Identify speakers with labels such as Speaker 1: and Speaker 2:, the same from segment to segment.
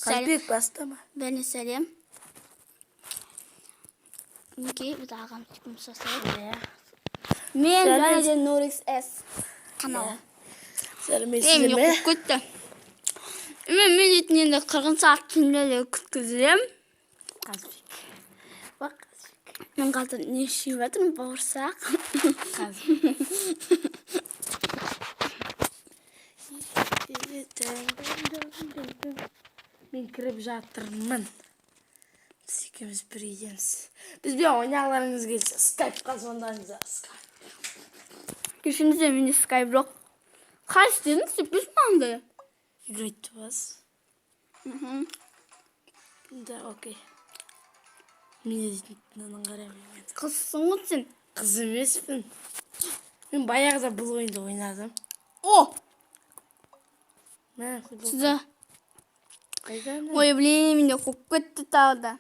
Speaker 1: Kalbek bastama.
Speaker 2: Beni Selim. Mingi bir daha çıkmış sesler. Men bana de Norix S kanalı.
Speaker 1: Sermesine
Speaker 2: Benim yok kötü. Men milletinde 40 saat kimlerle kütküzüm.
Speaker 1: Kalbek. Bak kalbek.
Speaker 2: Men kadar ne işi vardır bağırsak.
Speaker 1: Kalbek. Men kirib жатырмын. Siz ikimiz bir yiyemiz. Biz bir oynalarınız gelse Skype kazandığınızda Skype.
Speaker 2: Düşündüğüm mini Skyblock. Kaç dedin sürpriz mi aldı?
Speaker 1: Great was. Da okey. Мен қарамаймын.
Speaker 2: Kızsın mısın?
Speaker 1: Kız емеспін. Ben bayağı da bu oyunda oynadım.
Speaker 2: O!
Speaker 1: Ne futbol?
Speaker 2: Size.
Speaker 1: Kaydan
Speaker 2: Ой, блин, меня çok kötü daldı.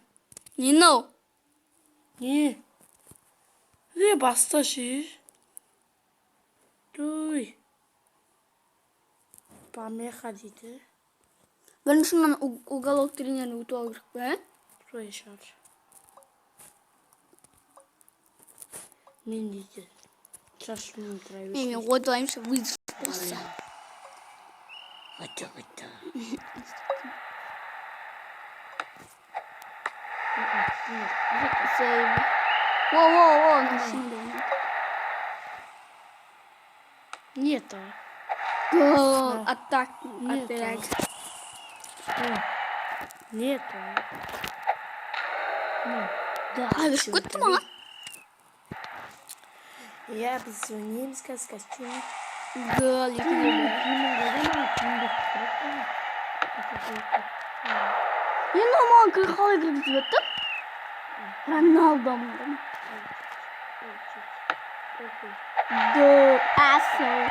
Speaker 2: You know.
Speaker 1: Ne? Ne bastı şey? Duy. Памеха дейді.
Speaker 2: Ben şundan уголок тренерini utoluk be.
Speaker 1: Buraya şar. Мен дейді. Шашымын тұра берші.
Speaker 2: Мен ойдайымша выйдешь болса.
Speaker 1: Ғыта.
Speaker 2: Save. Во, şimdi.
Speaker 1: Нет.
Speaker 2: Гол, атак,
Speaker 1: Нет.
Speaker 2: атак.
Speaker 1: Нет.
Speaker 2: Да, abi şu kötü mü?
Speaker 1: Я позвоним, сказка.
Speaker 2: Gol, yıkılıyor. Я нормально қалай кіргізіп өттім? Роналдо мұрын. The asshole.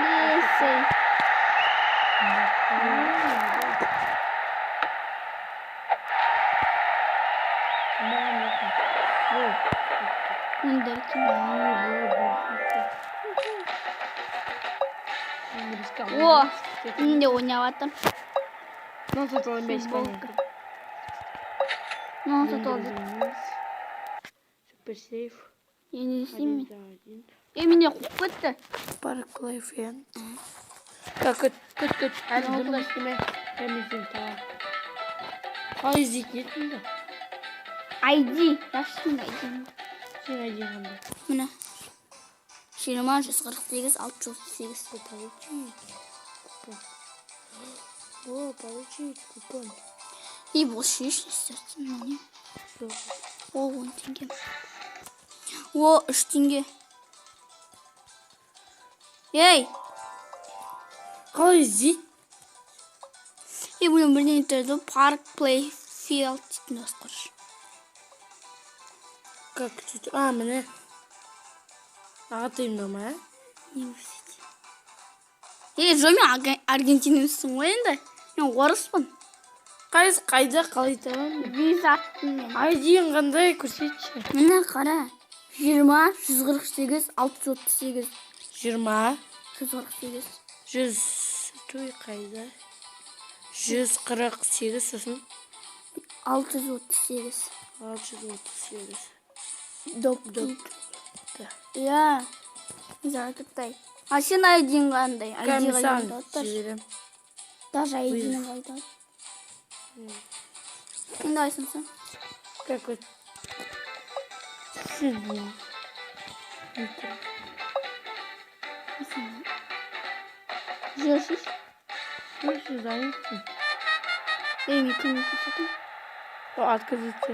Speaker 2: Neyse. Under kim? О, мен де ойнап жатырмын. Nasıl oldu?
Speaker 1: Супер сейф.
Speaker 2: Yeni isim mi? Emin yok kötü.
Speaker 1: Парклей фен. Как көт. Әлі дұрда істеме. Әмесен тава. Қалай іздейтін етін да?
Speaker 2: ID. Yaşlı ID.
Speaker 1: Сен әдейі қандай.
Speaker 2: Mine. 148 638.
Speaker 1: Получить купон.
Speaker 2: İyi boş iş istersin yani. O 10 tenge. O 3 tenge. Ey.
Speaker 1: Қалай іздейді?
Speaker 2: И bunu bir internette Park Play Field deйтін
Speaker 1: Как тут? Міне. Ағатайым ма?
Speaker 2: Университет. Жомен Аргентинамсың ғой енді. Мен орыспын.
Speaker 1: Қайда қалай табамын?
Speaker 2: Виза аттым мен.
Speaker 1: Айдиын қандай көрсетші.
Speaker 2: Міне қара. 20 148 638.
Speaker 1: 20
Speaker 2: 148.
Speaker 1: 100 той қайда? 148 сосын
Speaker 2: 638.
Speaker 1: 638.
Speaker 2: Доп. Ya. Güzel tutay. Aşın aydın qanday?
Speaker 1: Комиссар жіберем.
Speaker 2: Даже aydın qayda. Şimdi ayısın sen.
Speaker 1: Как вот? Сидим.
Speaker 2: Жешиш?
Speaker 1: Слушай, занятый.
Speaker 2: Benim yıkımı fırsatım.
Speaker 1: O отказывается.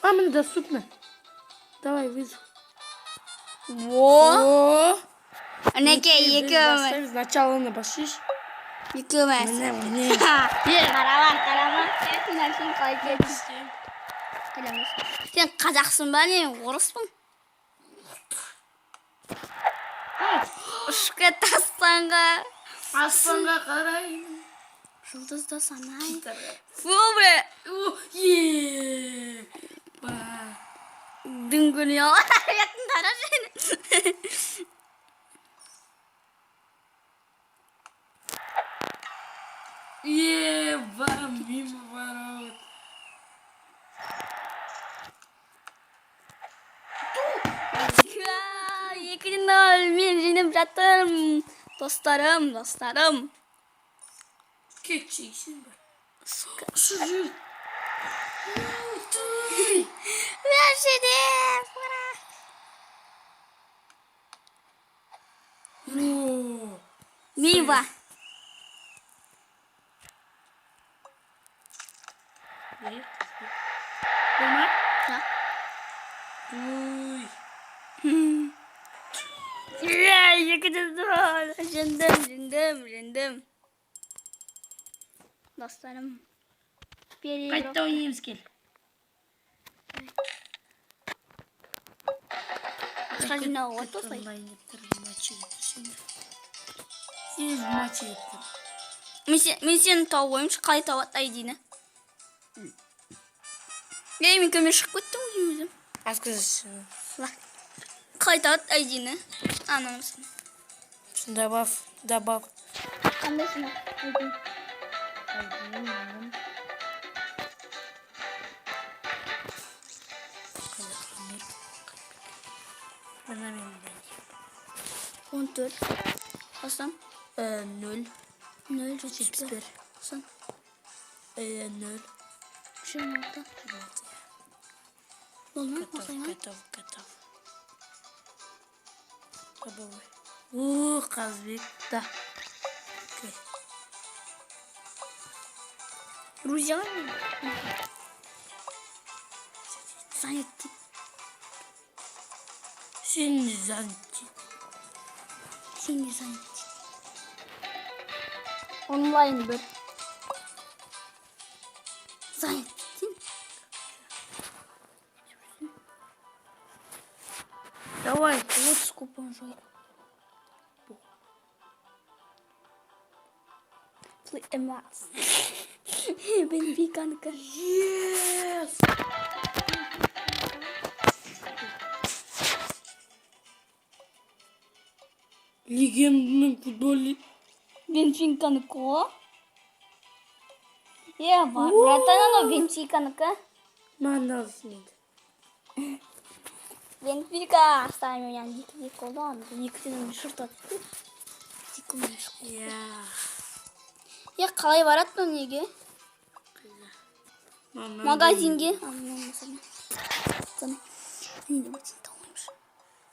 Speaker 1: Мама, доступно. Давай, вызов.
Speaker 2: Во. Aneke yıkımı.
Speaker 1: Сначала на башиш.
Speaker 2: Yıkımı.
Speaker 1: Ne?
Speaker 2: Karavan. Sen şimdi kaybettin. Sen Kazaksın ben ya, orospu'm. Ушқа тастанға.
Speaker 1: Аспанға қарай.
Speaker 2: Жұлдызды санай. Фу, бре.
Speaker 1: Е.
Speaker 2: Дүңгүл ya. Yakın kara seni.
Speaker 1: Мимо ворот.
Speaker 2: Екі нөл мен жеңіп жатырмын. Достарым.
Speaker 1: Кетeceksin bak.
Speaker 2: Ver seni. Bırak. Viva.
Speaker 1: Ne? Bunlar?
Speaker 2: Ya.
Speaker 1: Uy.
Speaker 2: Jendem. Dostlarım. Bir
Speaker 1: Kaçta oynayayım gel.
Speaker 2: Başka ne oldu?
Speaker 1: Online yaptırdım maçı şimdi. Siz maçı yaptırın.
Speaker 2: Мен сені тауып ойымшы қалай табады айдині. Мен көмек шығып кеттім өзім.
Speaker 1: Открывай.
Speaker 2: Қалай табады айдині. Анамсын.
Speaker 1: Добавь.
Speaker 2: Қандай сынақ?
Speaker 1: Bana benim.
Speaker 2: 14. Hasan.
Speaker 1: 0.
Speaker 2: 0. 71. Hasan.
Speaker 1: 0.
Speaker 2: 26. Olmaz mı Hasan?
Speaker 1: Готов. Добавь. Казбек. Да. Окей.
Speaker 2: Друзья мı? Занятый.
Speaker 1: Şimdi zanti.
Speaker 2: Синий занятый. Онлайн bir. Занятый.
Speaker 1: Давай.
Speaker 2: Вот сколько он жил. Play Max. Benfica.
Speaker 1: Yes. Легендарный футболист.
Speaker 2: Benfica'nınkı. Ya var. Bratano Benfica'nınкы.
Speaker 1: Манасный.
Speaker 2: Benfica ставим yani dik oldu ama yıktığını şurada tutup dik
Speaker 1: Ya.
Speaker 2: Ya қалай барады неге? Магазинге. Mesela.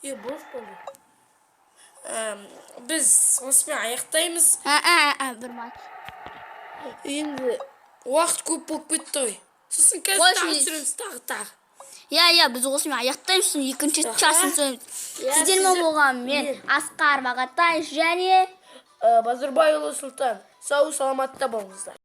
Speaker 1: Ya boş oldu. Biz osman аяқтаймыз.
Speaker 2: Bir maç.
Speaker 1: Енді уақыт көп болып кетті ғой. Сосын қазір
Speaker 2: Қойшы
Speaker 1: тағы
Speaker 2: дейсіз.
Speaker 1: түсіреміз тағы.
Speaker 2: Ya biz осымен аяқтаймыз, екінші часын сөйлейміз. Сіздермен
Speaker 1: сіздер-
Speaker 2: болған мен Асқар Бағатай және
Speaker 1: Базарбайұлы Сұлтан. Сау саламатта болыңыздар.